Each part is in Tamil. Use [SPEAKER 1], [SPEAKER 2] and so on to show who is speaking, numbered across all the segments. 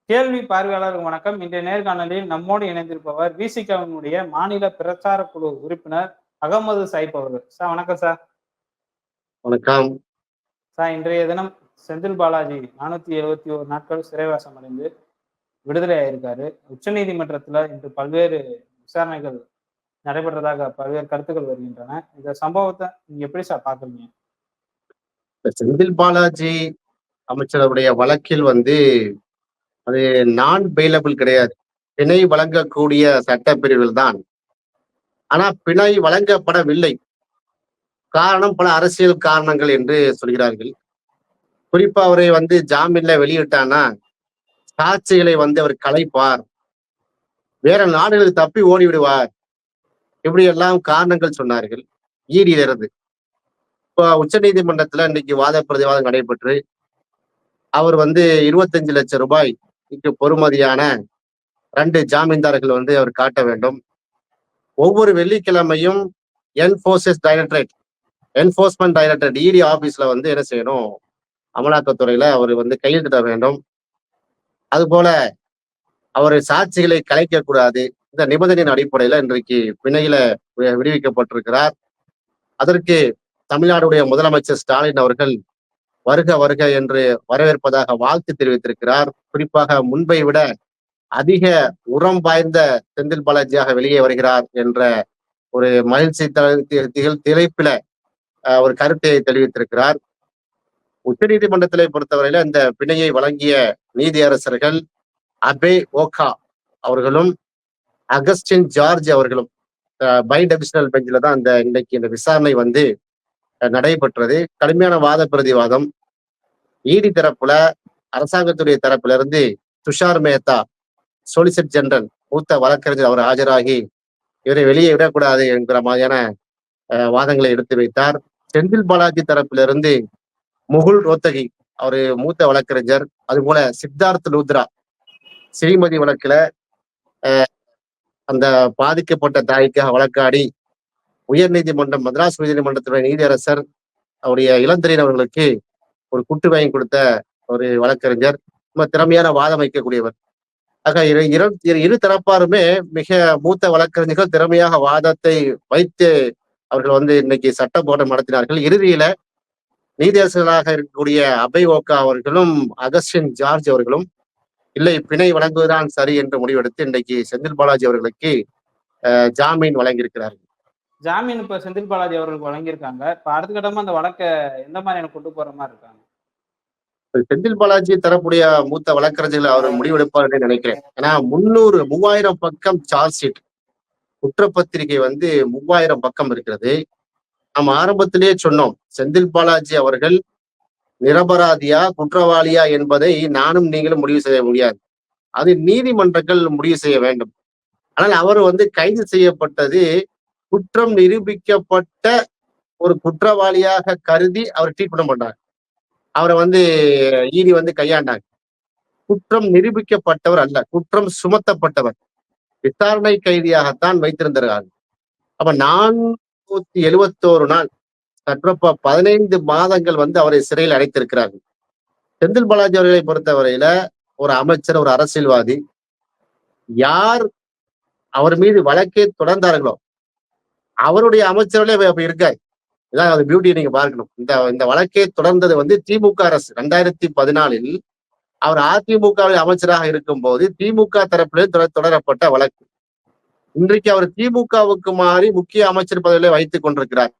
[SPEAKER 1] கேள்வி பார்வையாளருக்கு வணக்கம். இன்றைய நேர்காணலில் நம்மோடு இணைந்திருப்பவர் விசிகவினுடைய மாநில பிரச்சார குழு உறுப்பினர் அகமது சைப் அவர்கள். சார் வணக்கம் சார்.
[SPEAKER 2] வணக்கம்.
[SPEAKER 1] சார் இன்றைய தினம் செந்தில் பாலாஜி 471 நாட்கள் சிறைவாசம் அடைந்து விடுதலை ஆயிருக்காரு. உச்சநீதிமன்றத்துல இன்று பல்வேறு விசாரணைகள் நடைபெற்றதாக பல்வேறு கருத்துக்கள் வருகின்றன. இந்த சம்பவத்தை நீங்க எப்படி சார் பாக்குறீங்க?
[SPEAKER 2] செந்தில் பாலாஜி அமைச்சருடைய வழக்கில் அது நான் பெயிலபிள் கிடையாது. பிணை வழங்கக்கூடிய சட்டப்பிரிவில் தான். ஆனா பிணை வழங்கப்படவில்லை. காரணம் பல அரசியல் காரணங்கள் என்று சொல்கிறார்கள். குறிப்பா அவரை ஜாமீன்ல வெளியிட்டானா சாட்சிகளை அவர் கலைப்பார், வேற நாடுகளுக்கு தப்பி ஓடி விடுவார், இப்படி எல்லாம் காரணங்கள் சொன்னார்கள் ஈடியிலிருந்து. இப்போ உச்ச நீதிமன்றத்துல இன்னைக்கு வாத பிரதிவாதம் நடைபெற்று அவர் 25 லட்சம் ரூபாய் பொறுமதியான 2 ஜாமீன்தார்கள் அவர் காட்ட வேண்டும். ஒவ்வொரு வெள்ளிக்கிழமையும் என்ஃபோர்ஸ்மெண்ட் டைரக்டரேட் இடி ஆபீஸ்ல என்ன செய்யணும், அமலாக்கத்துறையில அவர் கையெழுத்திட வேண்டும். அதுபோல அவர் சாட்சிகளை கலைக்க கூடாது. இந்த நிபந்தனையின் அடிப்படையில இன்றைக்கு பிணையில விடுவிக்கப்பட்டிருக்கிறார். அதற்கு தமிழ்நாடுடைய முதலமைச்சர் ஸ்டாலின் அவர்கள் வருக வருக என்று வரவேற்பதாக வாழ்த்து தெரிவித்திருக்கிறார். குறிப்பாக முன்பை விட அதிக உரம் வாய்ந்த செந்தில் பாலாஜியாக வெளியே வருகிறார் என்ற ஒரு மகிழ்ச்சி திளைப்பில ஒரு கருத்தை தெரிவித்திருக்கிறார். உச்ச நீதிமன்றத்திலே பொறுத்தவரையில இந்த பிணையை வழங்கிய நீதியரசர்கள் அபே ஓகா அவர்களும் அகஸ்டின் ஜார்ஜ் அவர்களும் பை டிவிஷனல் பெஞ்சில தான் இன்னைக்கு இந்த விசாரணை நடைபெற்றது. கடுமையான வாத பிரதிவாதம். ஈடி தரப்புல அரசாங்கத்துடைய தரப்புல இருந்து துஷார் மேத்தா சொலிசிட்டர் ஜெனரல் மூத்த வழக்கறிஞர் அவர் ஆஜராகி இவரை வெளியே விடக்கூடாது என்கிற மாதிரியான வாதங்களை எடுத்து வைத்தார். செந்தில் பாலாஜி தரப்பிலிருந்து முகுல் ரோத்தகி அவரு மூத்த வழக்கறிஞர், அதுபோல சித்தார்த் லூத்ரா ஸ்ரீமதி வழக்குல அந்த பாதிக்கப்பட்ட தாய்க்காக வழக்காடி உயர் நீதிமன்றம் மദ്രാஸ் உயர்நீதிமன்றத்துடைய நீதியரசர் அவருடைய இளந்தரையன் அவர்களுக்கு ஒரு குட்டு வாங்கி கொடுத்த ஒரு வழக்கறிஞர், ரொம்ப திறமையான வாதம் வைக்கக்கூடியவர். ஆக இரு தரப்பாருமே மிக மூத்த வழக்கறிஞர்கள் திறமையாக வாதத்தை வைத்து அவர்கள் இன்னைக்கு சட்ட போராட்டம் நடத்தினார்கள். இறுதியில நீதியரசர்களாக இருக்கக்கூடிய அபய் ஓகா அவர்களும் அகஸ்டின் ஜார்ஜ் அவர்களும் இல்லை, பிணை வழங்குவதுதான் சரி என்று முடிவெடுத்து இன்றைக்கு செந்தில் பாலாஜி அவர்களுக்கு ஜாமீன் வழங்கியிருக்கிறார்கள்.
[SPEAKER 1] ஜாமீன் இப்ப செந்தில் பாலாஜி அவர்களுக்கு வழங்கியிருக்காங்க. இப்ப அடுத்த கட்டமா அந்த வழக்கை எந்த மாதிரியான கொண்டு போற மாதிரி இருக்காங்க?
[SPEAKER 2] செந்தில் பாலாஜி தரப்புடைய மூத்த வழக்கறிஞர்கள் அவர் முடிவெடுப்பார் என்று நினைக்கிறேன். ஏன்னா 3000 பக்கம் சார்ஜ் ஷீட், குற்றப்பத்திரிகை 3000 பக்கம் இருக்கிறது. நாம் ஆரம்பத்திலேயே சொன்னோம், செந்தில் பாலாஜி அவர்கள் நிரபராதியா குற்றவாளியா என்பதை நானும் நீங்களும் முடிவு செய்ய முடியாது. அது நீதிமன்றங்கள் முடிவு செய்ய வேண்டும். ஆனால் அவர் கைது செய்யப்பட்டது குற்றம் நிரூபிக்கப்பட்ட ஒரு குற்றவாளியாக கருதி அவர் ட்ரீட் பண்ண மாட்டார். அவரை ஈடி கையாண்டாங்க. குற்றம் நிரூபிக்கப்பட்டவர் அல்ல, குற்றம் சுமத்தப்பட்டவர், விசாரணை கைதியாகத்தான் வைத்திருந்தார்கள். அப்ப 471 நாள், சற்றப்ப 15 மாதங்கள் அவரை சிறையில் அடைத்திருக்கிறார்கள். செந்தில் பாலாஜி அவர்களை பொறுத்தவரையில ஒரு அமைச்சர், ஒரு அரசியல்வாதி, யார் அவர் மீது வழக்கை தொடர்ந்தார்களோ அவருடைய அமைச்சர்களே அப்ப இருக்காரு. இதான் அது பியூட்டி, நீங்க பார்க்கணும். இந்த வழக்கை தொடர்ந்தது திமுக அரசு 2014 அவர் அதிமுகவில் அமைச்சராக இருக்கும் போது திமுக தரப்பிலே தொடரப்பட்ட வழக்கு. இன்றைக்கு அவர் திமுகவுக்கு மாறி முக்கிய அமைச்சர் பதவியில வைத்துக் கொண்டிருக்கிறார்.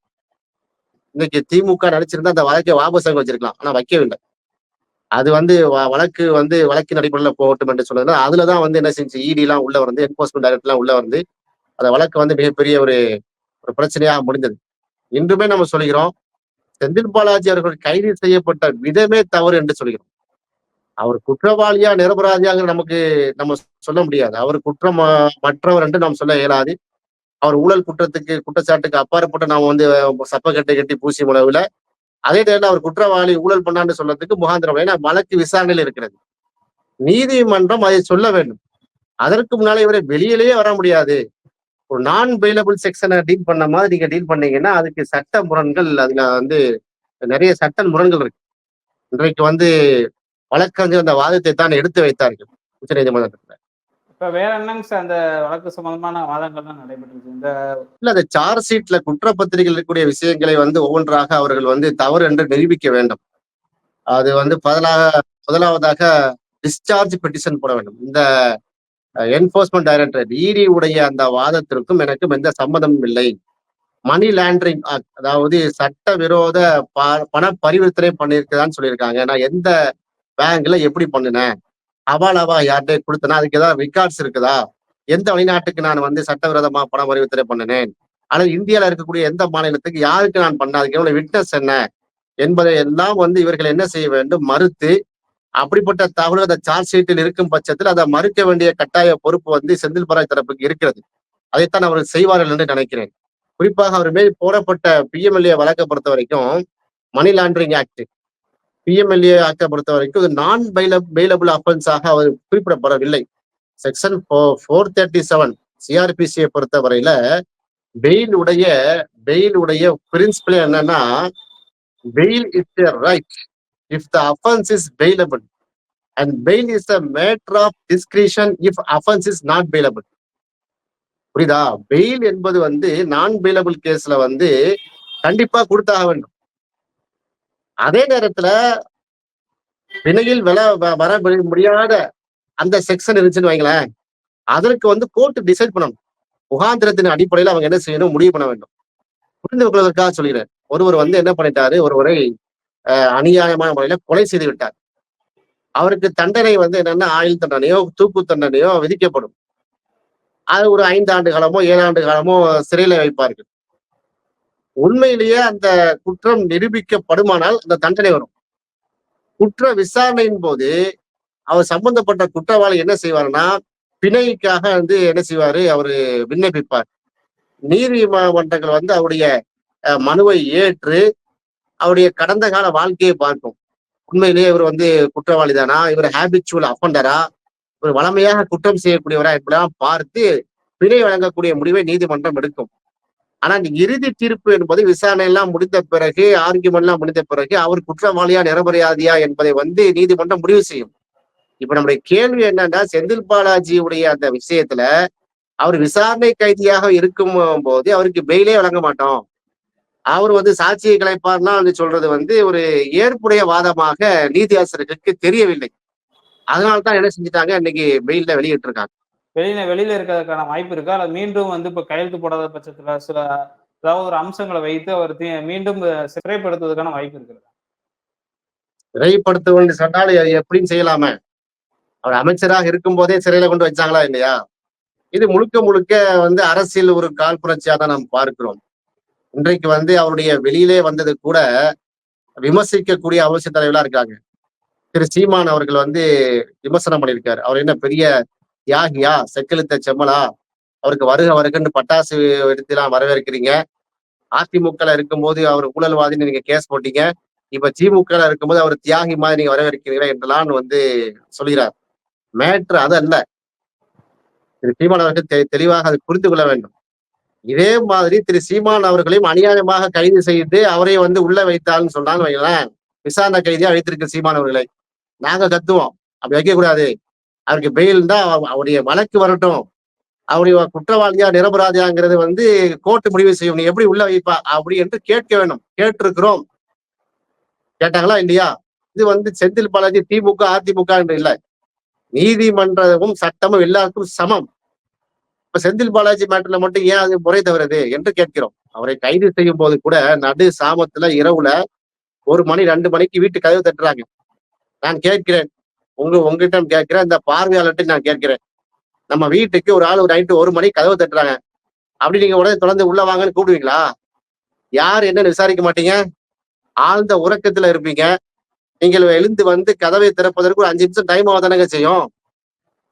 [SPEAKER 2] இன்னைக்கு திமுக நினைச்சிருந்தா அந்த வழக்கை வாபஸ் வச்சிருக்கலாம், ஆனா வைக்கவில்லை. அது வழக்கு வழக்கின் அடிப்படையில போகட்டும் என்று சொல்றது. அதுலதான் என்ன செஞ்சு இடி எல்லாம் உள்ள என்ஃபோர்ஸ்மெண்ட் டைரக்டர் எல்லாம் உள்ள அந்த வழக்கு மிகப்பெரிய ஒரு பிரச்சனையாக முடிந்தது. இன்றுமே நம்ம சொல்கிறோம், செந்தில் பாலாஜி அவர்கள் கைது செய்யப்பட்ட விதமே தவறு என்று சொல்கிறோம். அவர் குற்றவாளியா நிரபராதியாக நம்ம சொல்ல முடியாது. அவர் குற்றம் மற்றவர் என்று நாம் சொல்ல இயலாது. அவர் ஊழல் குற்றச்சாட்டுக்கு அப்பாற்பட்ட நாம் சப்பக்கட்டை கட்டி பூசி முழவுல, அதே நேரத்தில் அவர் குற்றவாளி ஊழல் பண்ணான்னு சொல்றதுக்கு முகாந்திரம். ஏன்னா வழக்கு விசாரணையில் இருக்கிறது, நீதிமன்றம் அதை சொல்ல வேண்டும். அதற்கு முன்னாலே இவரை வெளியிலேயே வர முடியாது. ஒரு நான் பெயிலபிள் செக்ஷனை டீல் பண்ண மாதிரி நீங்க டீல் பண்ணீங்கன்னா அதுக்கு சட்ட முரண்கள், அதுல நிறைய சட்ட முரண்கள் இருக்கு. இன்றைக்கு வழக்கறிஞர் அந்த வாதத்தை தான் எடுத்து வைத்தார்கள். உச்ச நீதிமன்றத்துல.
[SPEAKER 1] இப்ப வேற என்னங்க சார் அந்த வழக்கு சம்பந்தமான வாதங்கள்லாம் நடைபெற்றிருக்கு? இந்த
[SPEAKER 2] இல்ல அந்த சார்ஜ் ஷீட்ல குற்றப்பத்திரிகையில் இருக்கக்கூடிய விஷயங்களை வந்து ஒவ்வொன்றாக அவர்கள் வந்து தவறு என்று நிரூபிக்க வேண்டும். அது வந்து முதலாவதாக டிஸ்சார்ஜ் பெட்டிஷன் போட வேண்டும். இந்த என்போர்ஸ்மென்ட் டைரக்டரேட் இடி உடைய அந்த வாதத்திற்கும் எனக்கும் எந்த சம்மதமும் இல்லை. மணி லாண்டரிங் ஆக்ட், அதாவது சட்டவிரோத பண பரிவர்த்தனை பண்ணியிருக்கதான்னு சொல்லியிருக்காங்க. நான் எந்த பேங்க்ல எப்படி பண்ணினேன், ஹவாலாவா யார்கிட்ட கொடுத்தனா, அதுக்கு ஏதாவது ரெக்கார்ட்ஸ் இருக்குதா, எந்த வெளிநாட்டுக்கு நான் வந்து சட்டவிரோதமா பண பரிவர்த்தனை பண்ணினேன், அல்லது இந்தியால இருக்கக்கூடிய எந்த மாநிலத்துக்கு யாருக்கு நான் பண்ணேன், அதுக்கு எவ்வளவு விட்னஸ் என்ன என்பதை எல்லாம் வந்து இவர்கள் என்ன செய்ய வேண்டும், மறுத்து அப்படிப்பட்ட தகவல் அந்த சார்ஜ் ஷீட்டில் இருக்கும் பட்சத்தில் அதை மறுக்க வேண்டிய கட்டாய பொறுப்பு வந்து செந்தில் பாலாஜி தரப்புக்கு இருக்கிறது. அதைத்தான் அவர்கள் செய்வார்கள் என்று நினைக்கிறேன். குறிப்பாக அவர் மேல் போடப்பட்ட பிஎம்எல்ஏ வழக்கை பொறுத்த வரைக்கும் மணி லாண்டரிங் ஆக்ட், பிஎம்எல்ஏ ஆக்டை பொறுத்த வரைக்கும் நான் பெயிலபிள் அஃபென்ஸாக அவர் குறிப்பிடப்படவில்லை. செக்ஷன் 437 சிஆர்பிசியை பொறுத்தவரையில பெயில் உடைய பிரின்சிபல் என்னன்னா, fail is a right if the offense is bailable and bail is a matter of discretion if offense is not bailable. புரியுதா? பெயில் என்பது வந்து நான் பெயிலபிள் கேஸ்ல வந்து கண்டிப்பா கொடுத்தாக வேண்டும். அதே நேரத்துல பிணையில் வர முடியாத அந்த செக்ஷன் இருந்துச்சுன்னு வைங்களேன், அதற்கு வந்து கோர்ட் டிசைட் பண்ணணும். முகாந்திரத்தின் அடிப்படையில் அவங்க என்ன செய்யணும், முடிவு பண்ண வேண்டும். புரிந்து கொள்வதற்காக சொல்கிறேன். ஒருவர் வந்து என்ன பண்ணிட்டாரு, ஒருவரை அநியாயமான முறையில கொலை செய்து விட்டார். அவருக்கு தண்டனை வந்து என்னன்னா ஆயுள் தண்டனையோ தூக்கு தண்டனையோ விதிக்கப்படும். அது ஒரு 5 ஆண்டு காலமோ 7 ஆண்டு காலமோ சிறையில வைப்பார்கள். உண்மையிலேயே அந்த குற்றம் நிரூபிக்கப்படுமானால் அந்த தண்டனை வரும். குற்ற விசாரணையின் போது அவர் சம்பந்தப்பட்ட குற்றவாளி என்ன செய்வாருன்னா, பிணைக்காக வந்து என்ன செய்வாரு, அவரு விண்ணப்பிப்பார். நீதிமன்றங்கள் வந்து அவருடைய மனுவை ஏற்று அவருடைய கடந்த கால வாழ்க்கையை பார்க்கும். உண்மையிலேயே இவர் வந்து குற்றவாளி தானா, இவர் ஹேபிச்சுவல் அஃபண்டரா, ஒரு வளமையாக குற்றம் செய்யக்கூடியவரா என்பதெல்லாம் பார்த்து பிணை வழங்கக்கூடிய முடிவை நீதிமன்றம் எடுக்கும். ஆனா இந்த இறுதி தீர்ப்பு என்பது விசாரணை எல்லாம் முடிந்த பிறகு, ஆர்கியூமெண்ட் எல்லாம் முடிந்த பிறகு அவர் குற்றவாளியா நிரபராதியா என்பதை வந்து நீதிமன்றம் முடிவு செய்யும். இப்ப நம்முடைய கேள்வி என்னன்னா, செந்தில் பாலாஜியுடைய அந்த விஷயத்துல அவர் விசாரணை கைதியாக இருக்கும் போது அவருக்கு பெயிலே வழங்க மாட்டோம், அவர் வந்து சாட்சியை கலைப்பார்னா வந்து சொல்றது வந்து ஒரு ஏற்புடைய வாதமாக நீதியாசிரியர்களுக்கு தெரியவில்லை. அதனால்தான் என்ன செஞ்சுட்டாங்க, இன்னைக்கு பெயில்ல வெளியிட்டு இருக்காங்க.
[SPEAKER 1] வெளியில இருக்கிறதுக்கான வாய்ப்பு இருக்கா? அல்லது மீண்டும் வந்து இப்ப கையெழுத்து போடாத பட்சத்துல சில ஏதாவது ஒரு அம்சங்களை வைத்து அவர் மீண்டும் சிறைப்படுத்துவதற்கான வாய்ப்பு இருக்கிறதா?
[SPEAKER 2] சிறைப்படுத்துவது சொன்னால் எப்படின்னு செய்யலாமே. அவர் அமைச்சராக இருக்கும் போதே சிறையில கொண்டு வச்சாங்களா இல்லையா? இது முழுக்க முழுக்க வந்து அரசியல் ஒரு கால் புரட்சியா தான் நாம் பார்க்கிறோம். இன்றைக்கு வந்து அவருடைய வெளியிலே வந்தது கூட விமர்சிக்கக்கூடிய அரசியல் தலைவர்களா இருக்காங்க. திரு சீமான் அவர்கள் வந்து விமர்சனம் பண்ணியிருக்காரு. அவர் என்ன பெரிய தியாகியா, செக்கெழுத்த செம்மலா, அவருக்கு வருக வருகன்னு பட்டாசு வெடித்துலாம் வரவேற்கிறீங்க. அதிமுகல இருக்கும்போது அவர் ஊழல்வாதின்னு நீங்க கேஸ் போட்டீங்க. இப்ப திமுக இருக்கும்போது அவர் தியாகி மாதிரி நீங்க வரவேற்கிறீங்களா என்றெல்லாம் வந்து சொல்கிறார். மேட்ரு அது அல்ல. திரு சீமான் அவர்கள் தெளிவாக அதை புரிந்து கொள்ள வேண்டும். இதே மாதிரி திரு சீமான் அவர்களையும் அநியாயமாக கைது செய்து அவரை வந்து உள்ள வைத்தான்னு சொன்னான்னு வைங்களேன், விசாரணை கைதியா வைத்திருக்க சீமான் அவர்களை நாங்க கத்துவோம், அப்படி வைக்கக்கூடாது, அவருக்கு பெயில் தான், அவருடைய வழக்கு வரட்டும், அவருடைய குற்றவாளியா நிரபராதியாங்கிறது வந்து கோர்ட் முடிவு செய்யும், நீ எப்படி உள்ள வைப்பா அப்படி என்று கேட்க வேண்டும். கேட்டிருக்கிறோம். கேட்டாங்களா இல்லையா? இது வந்து செந்தில் பாலாஜி திமுக அதிமுக என்று இல்லை, நீதிமன்றமும் சட்டமும் எல்லாருக்கும் சமம். இப்ப செந்தில் பாலாஜி மேட்டர்ல மட்டும் ஏன் அது முறை தவறுது என்று கேட்கிறோம். அவரை கைது செய்யும் போது கூட நடு சாமத்துல இரவுல 1 மணி 2 மணிக்கு வீட்டு கதவு தட்டுறாங்க. நான் கேட்கிறேன், உங்ககிட்ட கேட்கிறேன், இந்த பார்வையாளர்கிட்ட நான் கேட்கிறேன், நம்ம வீட்டுக்கு ஒரு ஆள் ஒரு நைட்டு 1 மணிக்கு கதவு தட்டுறாங்க, அப்படி நீங்க உடனே தொடர்ந்து உள்ள வாங்கன்னு கூப்பிடுவீங்களா? யார் என்னன்னு விசாரிக்க மாட்டீங்க, ஆழ்ந்த உறக்கத்துல இருப்பீங்க. நீங்கள் எழுந்து வந்து கதவை திறப்பதற்கு ஒரு 5 நிமிஷம் டைம் ஆகதானங்க செய்யும்.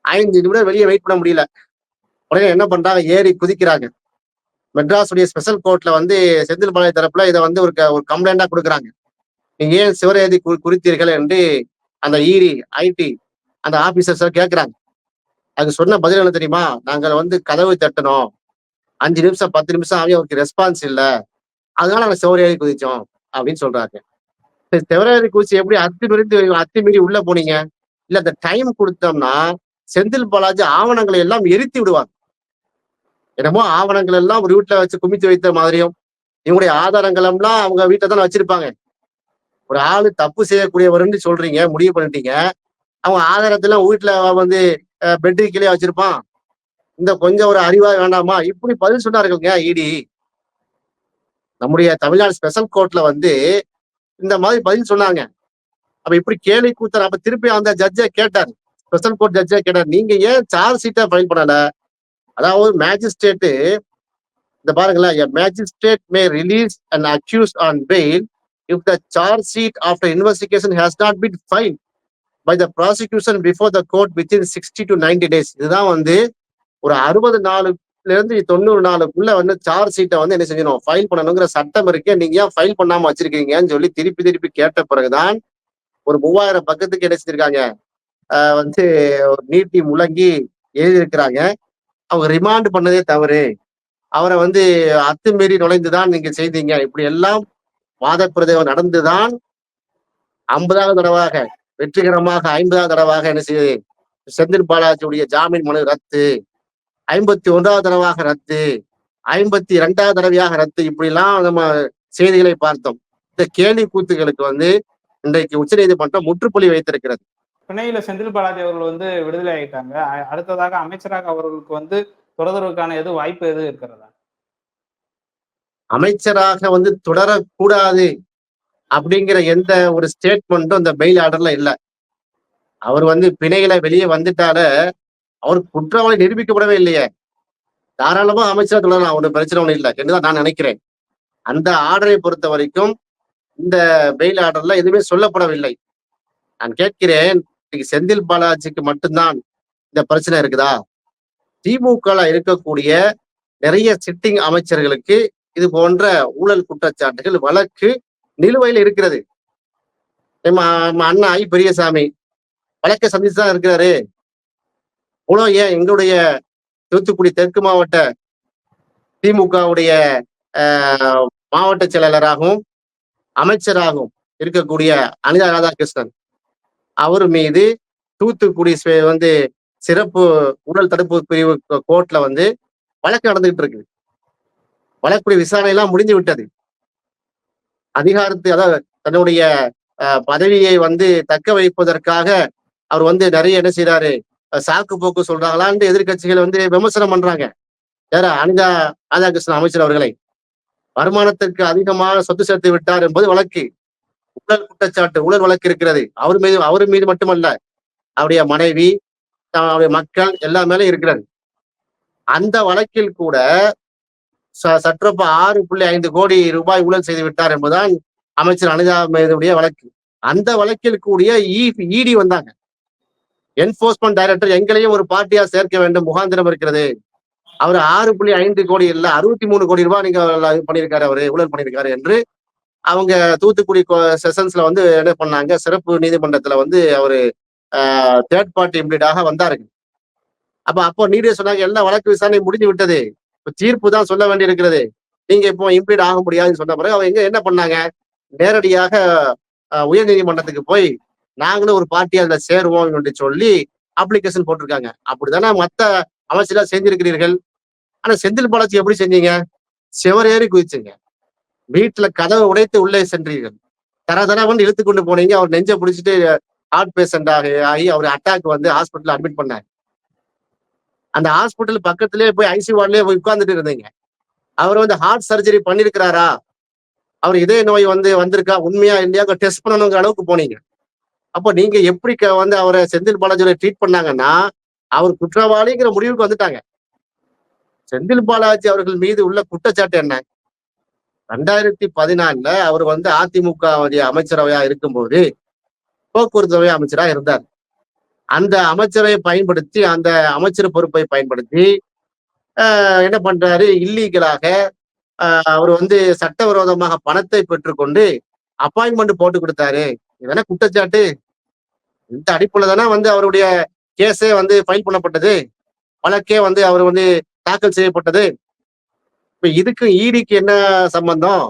[SPEAKER 2] 5 நிமிடம் வெளியே வெயிட் பண்ண முடியல. உடனே என்ன பண்றாங்க, ஏறி குதிக்கிறாங்க. மெட்ராஸுடைய ஸ்பெஷல் கோர்ட்ல வந்து செந்தில் பாலாஜி தரப்புல இதை வந்து ஒரு கம்ப்ளைண்டா கொடுக்குறாங்க. நீங்க ஏன் சிவரேதி குறித்தீர்கள் என்று அந்த இடி ஐடி அந்த ஆபீசர்ஸ் கேட்கிறாங்க. அதுக்கு சொன்ன பதில் என்ன தெரியுமா, நாங்கள் வந்து கதவு தட்டணும், 5 நிமிஷம் 10 நிமிஷம் ஆகி அவருக்கு ரெஸ்பான்ஸ் இல்ல, அதனால நாங்க சிவரேதி குதிச்சோம் அப்படின்னு சொல்றாங்க. சிவரேதி குதிச்சு எப்படி அத்துமீறி உள்ள போனீங்க? இல்ல அந்த டைம் கொடுத்தோம்னா செந்தில் பாலாஜி ஆவணங்களை எல்லாம் எரித்து விடுவார். என்னமோ ஆவணங்கள் எல்லாம் ஒரு வீட்டுல வச்சு குமித்து வைத்த மாதிரியும், இவங்களுடைய ஆதாரங்கள் எல்லாம் அவங்க வீட்டுல தானே வச்சிருப்பாங்க. ஒரு ஆளு தப்பு செய்யக்கூடியவர்ன்னு சொல்றீங்க, முடிவு பண்ணிட்டீங்க. அவங்க ஆதாரத்தெல்லாம் வீட்டுல வந்து பெட்ரு கீழே வச்சிருப்பான். இந்த கொஞ்சம் ஒரு அறிவா வேண்டாமா? இப்படி பதில் சொன்னார்களுங்க இடி. நம்முடைய தமிழ்நாடு ஸ்பெஷல் கோர்ட்ல வந்து இந்த மாதிரி பதில் சொன்னாங்க. அப்ப இப்படி கேலி கூத்தர் அப்ப திருப்பி அந்த ஜட்ஜை கேட்டார். ஸ்பெஷல் கோர்ட் ஜட்ஜை கேட்டார். நீங்க ஏன் சார்ஜ் ஷீட்டை ஃபைல் பண்ணல? அதாவது மேஜிஸ்ட்ரேட் இந்த பாருங்களேன், a magistrate may release an accused on bail if the charge sheet after investigation has not been filed by the prosecution before the court within 60 to 90 days. இதுதான் வந்து ஒரு 60 நாளுல இருந்து 90 நாளுக்குள்ள வந்து சார்ஜ் ஷீட்டை வந்து என்ன செஞ்சணும், ஃபைல் பண்ணணுங்கிற சட்டம் இருக்கு. நீங்க ஏன் ஃபைல் பண்ணாம வச்சிருக்கீங்கன்னு சொல்லி திருப்பி திருப்பி கேட்ட பிறகுதான் ஒரு 3000 பக்கத்துக்கு என்ன செஞ்சிருக்காங்க, வந்து நீட்டி முழங்கி எழுதியிருக்கிறாங்க. அவங்க ரிமாண்ட் பண்ணதே தவறு, அவரை வந்து அத்துமீறி நுழைந்துதான் நீங்க செய்தீங்க, இப்படி எல்லாம் வாதப்பிரதிவாதம் நடந்துதான் 50வது தடவாக வெற்றிகரமாக 50வது தடவாக என்ன செய்யுது, செந்தில் பாலாஜியுடைய ஜாமீன் மனு ரத்து, 51வது தடவாக ரத்து, 52வது தடவையாக ரத்து, இப்படி எல்லாம் நம்ம செய்திகளை பார்த்தோம். இந்த கேலி கூத்துகளுக்கு வந்து இன்றைக்கு உச்சநீதிமன்றம் முற்றுப்புள்ளி வைத்திருக்கிறது.
[SPEAKER 1] பிணையில செந்தில் பாலாஜி அவர்கள் வந்து விடுதலை ஆயிட்டாங்க. அடுத்ததாக அமைச்சராக அவர்களுக்கு வந்து தொடர்வதற்கான வாய்ப்பு இருக்கிறதா?
[SPEAKER 2] அமைச்சராக வந்து தொடரக்கூடாது அப்படிங்கிற எந்த ஒரு ஸ்டேட்மெண்ட்டும் இந்த பெயில் ஆர்டர்ல இல்ல. அவர் வந்து பிணையில வெளியே வந்துட்டால அவர் குற்றவாளி நிரூபிக்கப்படவே இல்லையே, தாராளமா அமைச்சரா தொடரலாம், ஒன்றும் பிரச்சனை ஒன்றும் இல்லை என்றுதான் நான் நினைக்கிறேன். அந்த ஆர்டரை பொறுத்த வரைக்கும் இந்த பெயில் ஆர்டர்ல எதுவுமே சொல்லப்படவில்லை. நான் கேட்கிறேன், செந்தில் பாலாஜிக்கு மட்டும்தான் இந்த பிரச்சனை இருக்குதா? திமுக இருக்கக்கூடிய நிறைய சிட்டிங் அமைச்சர்களுக்கு இது போன்ற ஊழல் குற்றச்சாட்டுகள் வழக்கு நிலுவையில் இருக்கிறது. அண்ணா பெரியசாமி வழக்கை சந்திச்சுதான் இருக்கிறாரு. ஏன் எங்களுடைய தூத்துக்குடி தெற்கு மாவட்ட திமுகவுடைய மாவட்ட செயலாளராகவும் அமைச்சராகவும் இருக்கக்கூடிய அனிதா ராதாகிருஷ்ணன் அவர் மீது தூத்துக்குடி வந்து சிறப்பு ஊழல் தடுப்பு பிரிவு கோர்ட்ல வந்து வழக்கு நடந்துகிட்டு இருக்கு. வழக்குடைய விசாரணை எல்லாம் முடிந்து விட்டது. அதிகாரத்தை, அதாவது தன்னுடைய பதவியை வந்து தக்க வைப்பதற்காக அவர் வந்து நிறைய என்ன செய்யறாரு, சாக்கு போக்கு சொல்றாங்களான்னு எதிர்கட்சிகள் வந்து விமர்சனம் பண்றாங்க. யாரா? அனிதா ராதாகிருஷ்ணன் அமைச்சர் அவர்களை வருமானத்திற்கு அதிகமான சொத்து சேர்த்து விட்டார் என்பது வழக்கு, ஊழல் குற்றச்சாட்டு, ஊழல் வழக்கு இருக்கிறது. அவர் மீது மட்டுமல்ல, அவருடைய மனைவி, அவருடைய மக்கள் எல்லா மேலும் இருக்கிறது. அந்த வழக்கில் கூட சற்றப்ப 6.5 கோடி ரூபாய் ஊழல் செய்து விட்டார் என்பதுதான் அமைச்சர் அனிதா மீதுடைய வழக்கு. அந்த வழக்கில் கூடிய இடி வந்தாங்க. என்போர்ஸ்மெண்ட் டைரக்டர் எங்களையும் ஒரு பார்ட்டியா சேர்க்க வேண்டும், முகாந்திரம் இருக்கிறது. அவர் 6.5 கோடி இல்ல 63 கோடி ரூபாய் நீங்க பண்ணியிருக்காரு, அவரு ஊழல் பண்ணியிருக்காரு என்று அவங்க தூத்துக்குடி செஷன்ஸ்ல வந்து என்ன பண்ணாங்க, சிறப்பு நீதிமன்றத்துல வந்து அவரு தேர்ட் பார்ட்டி இம்ப்ளீடாக வந்தாருங்க. அப்போ நீதிபதி சொன்னாங்க, எல்லா வழக்கு விசாரணை முடிஞ்சு விட்டது, இப்ப தீர்ப்பு தான் சொல்ல வேண்டி இருக்கிறது, நீங்க இப்போ இம்ப்ளீட் ஆக முடியாதுன்னு சொன்ன பிறகு அவங்க என்ன பண்ணாங்க, நேரடியாக உயர் நீதிமன்றத்துக்கு போய் நாங்களும் ஒரு பார்ட்டியா அதுல சேருவோம் என்று சொல்லி அப்ளிகேஷன் போட்டிருக்காங்க. அப்படித்தானே மத்த அமைச்சர் செஞ்சிருக்கிறீர்கள். ஆனா செந்தில் பாலாஜி எப்படி செஞ்சீங்க? செவரேறி குதிச்சுங்க, வீட்டுல கதவை உடைத்து உள்ளே சென்றீர்கள், தரதரவன் இழுத்து கொண்டு போனீங்க. அவர் நெஞ்சை பிடிச்சிட்டு ஹார்ட் பேஷண்ட் ஆகி அவர் அட்டாக் வந்து ஹாஸ்பிட்டல் அட்மிட் பண்ணார். அந்த ஹாஸ்பிட்டல் பக்கத்திலேயே போய் ஐசி வார்ட்லயே போய் உட்கார்ந்துட்டு இருந்தீங்க. அவர் வந்து ஹார்ட் சர்ஜரி பண்ணிருக்கிறாரா, அவர் இதய நோய் வந்து வந்திருக்கா, உண்மையா இல்லையா டெஸ்ட் பண்ணணுங்கிற அளவுக்கு போனீங்க. அப்போ நீங்க எப்படி வந்து அவரை செந்தில் பாலாஜியை ட்ரீட் பண்ணாங்கன்னா அவர் குற்றவாளிங்கிற முடிவுக்கு வந்துட்டாங்க. செந்தில் பாலாஜி அவர்கள் மீது உள்ள குற்றச்சாட்டு என்ன? 2014 அவர் வந்து அதிமுக அமைச்சரவையா இருக்கும்போது போக்குவரத்து துறை அமைச்சரா இருந்தார். அந்த அமைச்சரை பயன்படுத்தி, அந்த அமைச்சர் பொறுப்பை பயன்படுத்தி என்ன பண்றாரு, இல்லீகலாக அவர் வந்து சட்டவிரோதமாக பணத்தை பெற்றுக்கொண்டு அப்பாயின்மெண்ட் போட்டு கொடுத்தாரு. இதென்ன குற்றச்சாட்டு? இந்த அடிப்படையில தானே வந்து அவருடைய கேஸே வந்து ஃபைல் பண்ணப்பட்டது, வழக்கே வந்து அவர் வந்து தாக்கல் செய்யப்பட்டது. இப்ப இதுக்கு ஈடிக்கு என்ன சம்பந்தம்?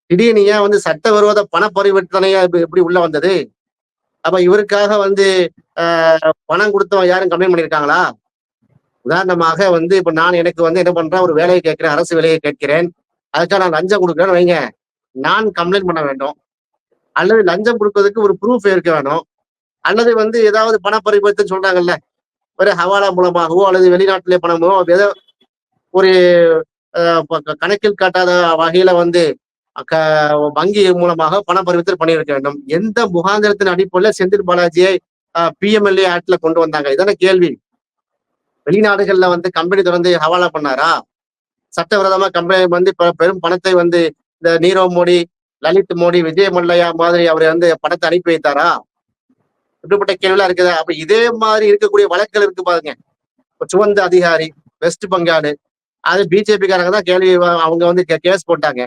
[SPEAKER 2] திடீர்னு ஏன் வந்து சட்டவிரோத பண பரிவர்த்தனையா எப்படி உள்ள வந்தது? அப்ப இவருக்காக வந்து பணம் கொடுத்தவன் யாரும் கம்ப்ளைண்ட் பண்ணியிருக்காங்களா? உதாரணமாக வந்து இப்ப நான் எனக்கு வந்து என்ன பண்றேன், ஒரு வேலையை கேட்கிறேன், அரசு வேலையை கேட்கிறேன். அதுக்காக நான் லஞ்சம் கொடுக்குறேன்னு வைங்க, நான் கம்ப்ளைண்ட் பண்ண வேண்டும். அல்லது லஞ்சம் கொடுப்பதற்கு ஒரு ப்ரூஃப் இருக்க வேணும். அல்லது வந்து ஏதாவது பண பரிவர்த்தனை சொல்றாங்கல்ல, ஒரு ஹவாலா மூலமாகவோ அல்லது வெளிநாட்டிலே பணமோ ஏதோ ஒரு கணக்கில் காட்டாத வகையில வந்து க வங்கி மூலமாக பண பரிவர்த்தனை பண்ணியிருக்க வேண்டும். எந்த முகாந்திரத்தின் அடிப்படையில் செந்தில் பாலாஜியை பிஎம்எல்ஏ ஆக்ட்ல கொண்டு வந்தாங்க? இதான கேள்வி. வெளிநாடுகள்ல வந்து கம்பெனி தொடர்ந்து ஹவாலா பண்ணாரா? சட்டவிரோதமா கம்பெனி வந்து பெரும் பணத்தை வந்து இந்த நீரவ் மோடி, லலித் மோடி, விஜய் மல்லையா மாதிரி அவர் வந்து பணத்தை அனுப்பி வைத்தாரா? இப்படிப்பட்ட கேள்விலாம் இருக்குதா? அப்ப இதே மாதிரி இருக்கக்கூடிய வழக்குகள் இருக்கு பாருங்க. சுவந்த அதிகாரி, வெஸ்ட் பெங்கால், அது பிஜேபிக்காரங்க தான் கேள்வி அவங்க வந்து கேஸ் போட்டாங்க.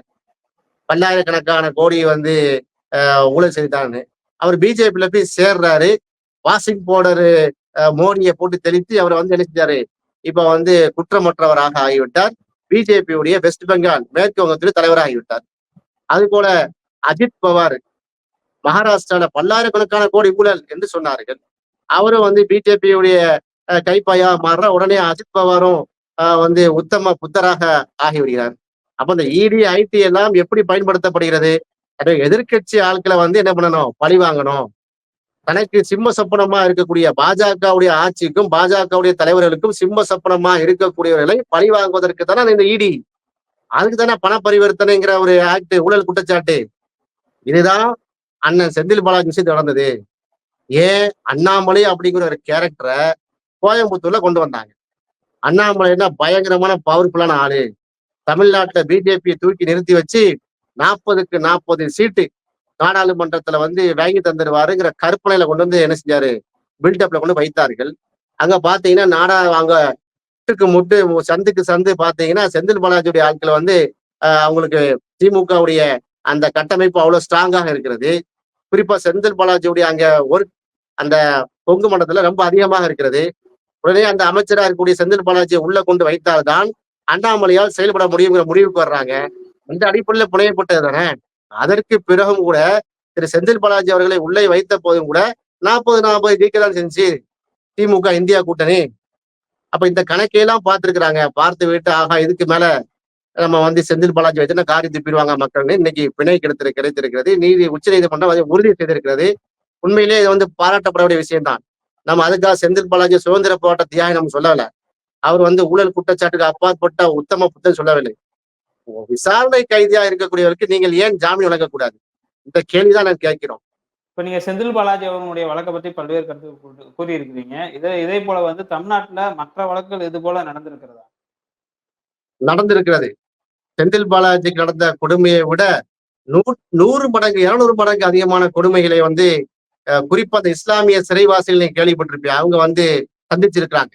[SPEAKER 2] பல்லாயிரக்கணக்கான கோடி வந்து ஊழல் செய்தான்னு. அவர் பிஜேபியில போய் சேர்றாரு. வாஷிங் பவுடர் மோடியை போட்டு தெளித்து அவர் வந்து என்ன செஞ்சாரு? இப்ப வந்து குற்றமற்றவராக ஆகிவிட்டார். பிஜேபியுடைய வெஸ்ட் பெங்கால் மேற்கு வங்கத்தில் தலைவராக ஆகிவிட்டார். அது போல அஜித் பவார் மகாராஷ்டிரால பல்லாயிரக்கணக்கான கோடி ஊழல் என்று சொன்னார்கள். அவரும் வந்து பிஜேபியுடைய கைப்பாயா மாறுற உடனே அஜித் பவாரும் வந்து உத்தம புத்தராக ஆகிவிடுகிறார். அப்ப இந்த இடி ஐடி எல்லாம் எப்படி பயன்படுத்தப்படுகிறது? எதிர்கட்சி ஆட்களை வந்து என்ன பண்ணணும்? பழி வாங்கணும். தனக்கு சிம்ம சொப்பனமா இருக்கக்கூடிய பாஜகவுடைய ஆட்சிக்கும் பாஜகவுடைய தலைவர்களுக்கும் சிம்ம சொப்பனமா இருக்கக்கூடியவர்களை பழி வாங்குவதற்கு தானே இந்த இடி. அதுக்கு தானே பண பரிவர்த்தனைங்கிற ஒரு ஆக்ட், ஊழல் குற்றச்சாட்டு. இதுதான் அண்ணன் செந்தில் பாலாஜி விஷயத்து நடந்தது. ஏன் அண்ணாமலை அப்படிங்கிற ஒரு கேரக்டரை கோயம்புத்தூர்ல கொண்டு வந்தாங்க. அண்ணாமலைன்னா பயங்கரமான பவர்ஃபுல்லான ஆளு. தமிழ்நாட்டுல பிஜேபியை தூக்கி நிறுத்தி வச்சு 40க்கு 40 சீட்டு நாடாளுமன்றத்துல வந்து வாங்கி தந்துடுவாருங்கிற கற்பனையில கொண்டு வந்து என்ன செஞ்சாரு? பில்டப்ல கொண்டு வைத்தார்கள். அங்க பாத்தீங்கன்னா அங்க முட்டுக்கு முட்டு, சந்துக்கு சந்து பாத்தீங்கன்னா செந்தில் பாலாஜியுடைய ஆட்கள் வந்து அவங்களுக்கு திமுகவுடைய அந்த கட்டமைப்பு அவ்வளவு ஸ்ட்ராங்காக இருக்கிறது. குறிப்பா செந்தில் பாலாஜியுடைய அங்க அந்த கொங்கு மண்டலத்துல ரொம்ப அதிகமாக இருக்கிறது. உடனே அந்த அமைச்சரா இருக்கக்கூடிய செந்தில் பாலாஜியை உள்ள கொண்டு வைத்தால்தான் அண்ணாமலையால் செயல்பட முடியுங்கிற முடிவுக்கு வர்றாங்க. இந்த அடிப்படையில புனையப்பட்டது தானே. அதற்கு பிறகும் கூட திரு செந்தில் பாலாஜி அவர்களை உள்ளே வைத்த போதும் கூட 40-40 ஜெயிக்கதான் செஞ்சு திமுக இந்தியா கூட்டணி. அப்ப இந்த கணக்கையெல்லாம் பார்த்திருக்கிறாங்க. பார்த்து விட்டு ஆகா இதுக்கு மேல நம்ம வந்து செந்தில் பாலாஜி வச்சுன்னா காரி துப்பிடுவாங்க மக்கள்னு இன்னைக்கு பிணை கிடைத்திருக்கிறது. உச்ச நீதிமன்றம் அதை உறுதி செய்திருக்கிறது. உண்மையிலேயே இது வந்து பாராட்டப்படக்கூடிய விஷயம்தான். நம்ம அதுக்காக செந்தில் பாலாஜி சுதந்திர போராட்ட தியாகி நம்ம சொல்லல. அவர் வந்து ஊழல் குற்றச்சாட்டுக்கு அப்பாற்பட்ட உத்தம புத்தன் சொல்லவில்லை. விசாரணை கைதியா இருக்கக்கூடியவருக்கு நீங்கள் ஏன் ஜாமீன் வழங்கக்கூடாது? இந்த கேள்விதான் நான் கேட்கிறோம்.
[SPEAKER 1] இப்ப நீங்க செந்தில் பாலாஜி அவர்களுடைய வழக்கை பத்தி பல்வேறு கருத்து கூறியிருக்கிறீங்க. இதே போல வந்து தமிழ்நாட்டுல மற்ற வழக்குகள் இது போல நடந்திருக்கிறதா?
[SPEAKER 2] நடந்திருக்கிறது. செந்தில் பாலாஜிக்கு நடந்த கொடுமையை விட 100 மடங்கு 200 மடங்கு அதிகமான கொடுமைகளை வந்து குறிப்பா அந்த இஸ்லாமிய சிறைவாசிகள் நீங்க கேள்விப்பட்டிருப்பீங்க. அவங்க வந்து சந்திச்சிருக்கிறாங்க.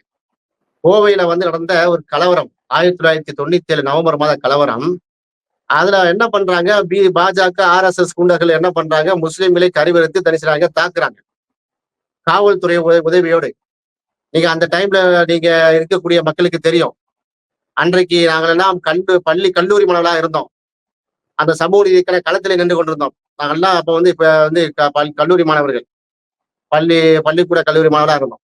[SPEAKER 2] கோவையில வந்து நடந்த ஒரு கலவரம் 1997 நவம்பர் மாத கலவரம். அதுல என்ன பண்றாங்க? பாஜக RSS குண்டர்கள் என்ன பண்றாங்க? முஸ்லிம்களை கருவறுத்து தனிச்சாங்க, தாக்குறாங்க காவல்துறை உதவியோடு. நீங்க அந்த டைம்ல நீங்க இருக்கக்கூடிய மக்களுக்கு தெரியும். அன்றைக்கு நாங்களெல்லாம் பள்ளி கல்லூரி மாணவர்களா இருந்தோம். அந்த சமூக நீதிக்கான களத்திலே நின்று கொண்டிருந்தோம். நாங்கெல்லாம் அப்ப வந்து இப்ப வந்து கல்லூரி மாணவர்கள், பள்ளிக்கூட கல்லூரி மாணவர்களா இருந்தோம்.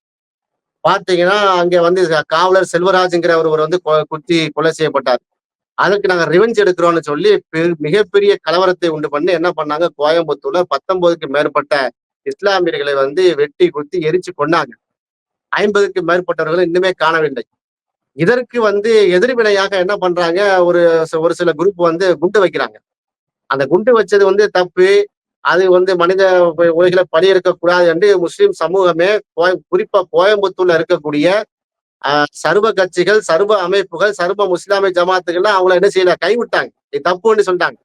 [SPEAKER 2] பாத்தீங்கன்னா அங்க வந்து காவலர் செல்வராஜ்ங்கிற ஒருவர் வந்து குத்தி கொலை செய்யப்பட்டார். அதுக்கு நாங்க ரிவெஞ்ச் எடுக்கிறோம்னு சொல்லி மிகப்பெரிய கலவரத்தை உண்டு பண்ணி என்ன பண்ணாங்க? கோயம்புத்தூர்ல 19க்கு மேற்பட்ட இஸ்லாமியர்களை வந்து வெட்டி குத்தி எரிச்சு கொண்டாங்க. 50க்கு மேற்பட்டவர்கள் இன்னுமே காணவில்லை. இதற்கு வந்து எதிர்வினையாக என்ன பண்றாங்க? ஒரு சில குரூப் வந்து குண்டு வைக்கிறாங்க. அந்த குண்டு வச்சது வந்து தப்பு. அது வந்து மனித உலகில பலி இருக்கக்கூடாது என்று முஸ்லிம் சமூகமே குறிப்பா கோயம்புத்தூர்ல இருக்கக்கூடிய சர்வ கட்சிகள், சர்வ அமைப்புகள், சர்வ முஸ்லாமிய ஜமாத்துகள்லாம் அவங்கள என்ன செய்யல? கைவிட்டாங்க. இது தப்புன்னு சொல்லிட்டாங்க.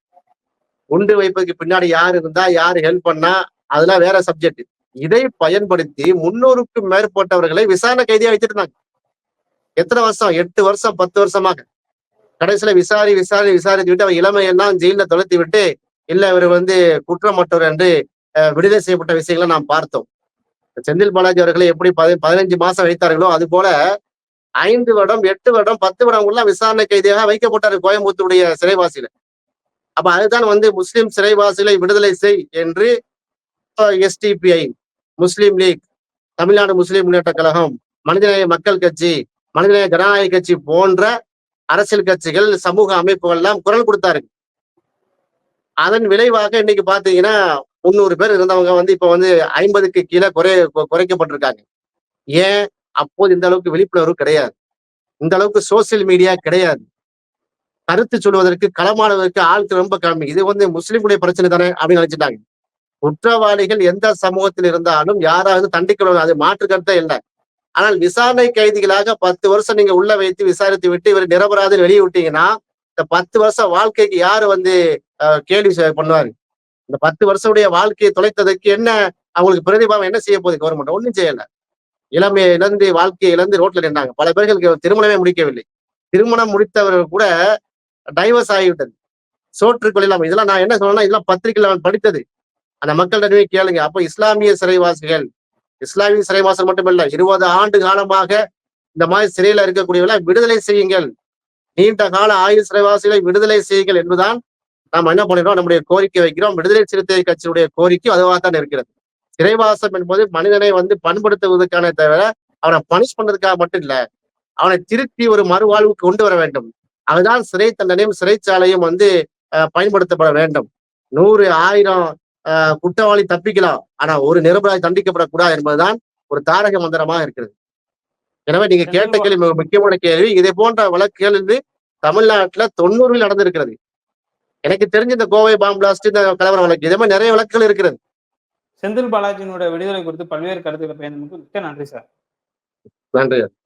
[SPEAKER 2] குண்டு வைப்பதற்கு பின்னாடி யார் இருந்தா, யாரு ஹெல்ப் பண்ணா, அதெல்லாம் வேற சப்ஜெக்ட். இதை பயன்படுத்தி 300க்கும் மேற்பட்டவர்களை விசாரணை கைதியா வச்சிருந்தாங்க. எத்தனை வருஷம்? 8 வருஷம் 10 வருஷமாக. கடைசியில விசாரித்து விட்டு அவர் இளமையெல்லாம் ஜெயில தொலைத்து விட்டு இல்ல இவர் வந்து குற்றமற்றவர் என்று விடுதலை செய்யப்பட்ட விஷயங்களை நாம் பார்த்தோம். செந்தில் பாலாஜி அவர்களை எப்படி 15 மாசம் வைத்தார்களோ அது போல 5 வருடம் 8 வருடம் 10 வருடம் விசாரணை கைதியாக வைக்கப்பட்டார் கோயம்புத்தூருடைய சிறைவாசியில. அப்ப அதுதான் வந்து முஸ்லிம் சிறைவாசிகளை விடுதலை செய் என்று STPI, முஸ்லிம் லீக், தமிழ்நாடு முஸ்லிம் முன்னேற்ற கழகம், மனிதநேய மக்கள் கட்சி, மனிதநேய ஜனநாயக கட்சி போன்ற அரசியல் கட்சிகள், சமூக அமைப்புகள் எல்லாம் குரல் கொடுத்தாரு. அதன் விளைவாக இன்னைக்கு பாத்தீங்கன்னா 300 பேர் இருந்தவங்க வந்து இப்ப வந்து 50க்கு கீழே குறைக்கப்பட்டிருக்காங்க. ஏன்? அப்போது இந்த அளவுக்கு விழிப்புணர்வு கிடையாது. இந்த அளவுக்கு சோசியல் மீடியா கிடையாது. கருத்து சொல்வதற்கு, களமாடுவதற்கு ஆட்கள் ரொம்ப கம்மி. இது வந்து முஸ்லிம்களுடைய பிரச்சனை தானே அப்படின்னு நினைச்சிட்டாங்க. குற்றவாளிகள் எந்த சமூகத்தில் இருந்தாலும் யாராவது தண்டிக்கணும், அது மாற்று கருத்தே இல்லை. ஆனால் விசாரணை கைதிகளாக 10 வருஷம் நீங்க உள்ள வைத்து விசாரித்து விட்டு இவர் நிரபராதின்னு வெளியே விட்டீங்கன்னா, இந்த 10 வருஷம் வாழ்க்கைக்கு யாரு வந்து கேள்வி பண்ணுவாரு? இந்த 10 வருஷமுடைய வாழ்க்கையை தொலைத்ததற்கு என்ன அவங்களுக்கு பிரதிபாவம் என்ன செய்ய போகுது கவர்மெண்ட்? ஒண்ணும் செய்யல. இளமையை இழந்து, வாழ்க்கையை இழந்து ரோட்ல நின்றாங்க. பல பேர்களுக்கு திருமணமே முடிக்கவில்லை. திருமணம் முடித்தவர்கள் கூட டைவர்ஸ் ஆகிவிட்டது. சோற்றுக்கொள்ளாம. இதெல்லாம் நான் என்ன சொல்லணும்னா, இதெல்லாம் பத்திரிகையில் நான் படித்தது. அந்த மக்கள்கிட்ட போய் கேளுங்க. அப்ப இஸ்லாமிய சிறைவாசிகள், இஸ்லாமிய சிறைவாசல் மட்டுமல்ல, 20 ஆண்டு காலமாக இந்த மாதிரி சிறையில இருக்கக்கூடியவர்களை விடுதலை செய்யுங்கள். நீண்ட கால ஆயுள் சிறைவாசிகளை விடுதலை செய்யுங்கள் என்பதுதான் நாம் என்ன பண்ணிடுறோம், நம்முடைய கோரிக்கை வைக்கிறோம். விடுதலை சிறுத்தை கட்சியுடைய கோரிக்கை அதுவாகத்தான் இருக்கிறது. சிறைவாசம் என்பது மனிதனை வந்து பண்படுத்துவதற்கான தவிர அவனை பனிஷ் பண்றதுக்காக மட்டும் இல்ல, அவனை திருப்பி ஒரு மறுவாழ்வுக்கு கொண்டு வர வேண்டும். அதுதான் சிறை தண்டனையும் சிறைச்சாலையும் வந்து பயன்படுத்தப்பட வேண்டும். 100, 1000 குற்றவாளி தப்பிக்கலாம், ஆனா ஒரு நிரபராதி தண்டிக்கப்படக்கூடாது என்பதுதான் ஒரு தாரக மந்திரமாக இருக்கிறது. எனவே நீங்க கேட்ட கேள்வி முக்கியமான கேள்வி. இதே போன்ற வழக்குகள் வந்து தமிழ்நாட்டுல 90ல் நடந்திருக்கிறது. எனக்கு தெரிஞ்ச இந்த கோவை பாம்பு பிளாஸ்ட், இந்த கலவர வழக்கு, இதே மாதிரி நிறைய வழக்குகள் இருக்கிறது.
[SPEAKER 1] செந்தில் பாலாஜியினுடைய விடுதலை குறித்து பல்வேறு கருத்துக்களை பயந்தமைக்கு மிக்க நன்றி சார்.
[SPEAKER 2] நன்றி.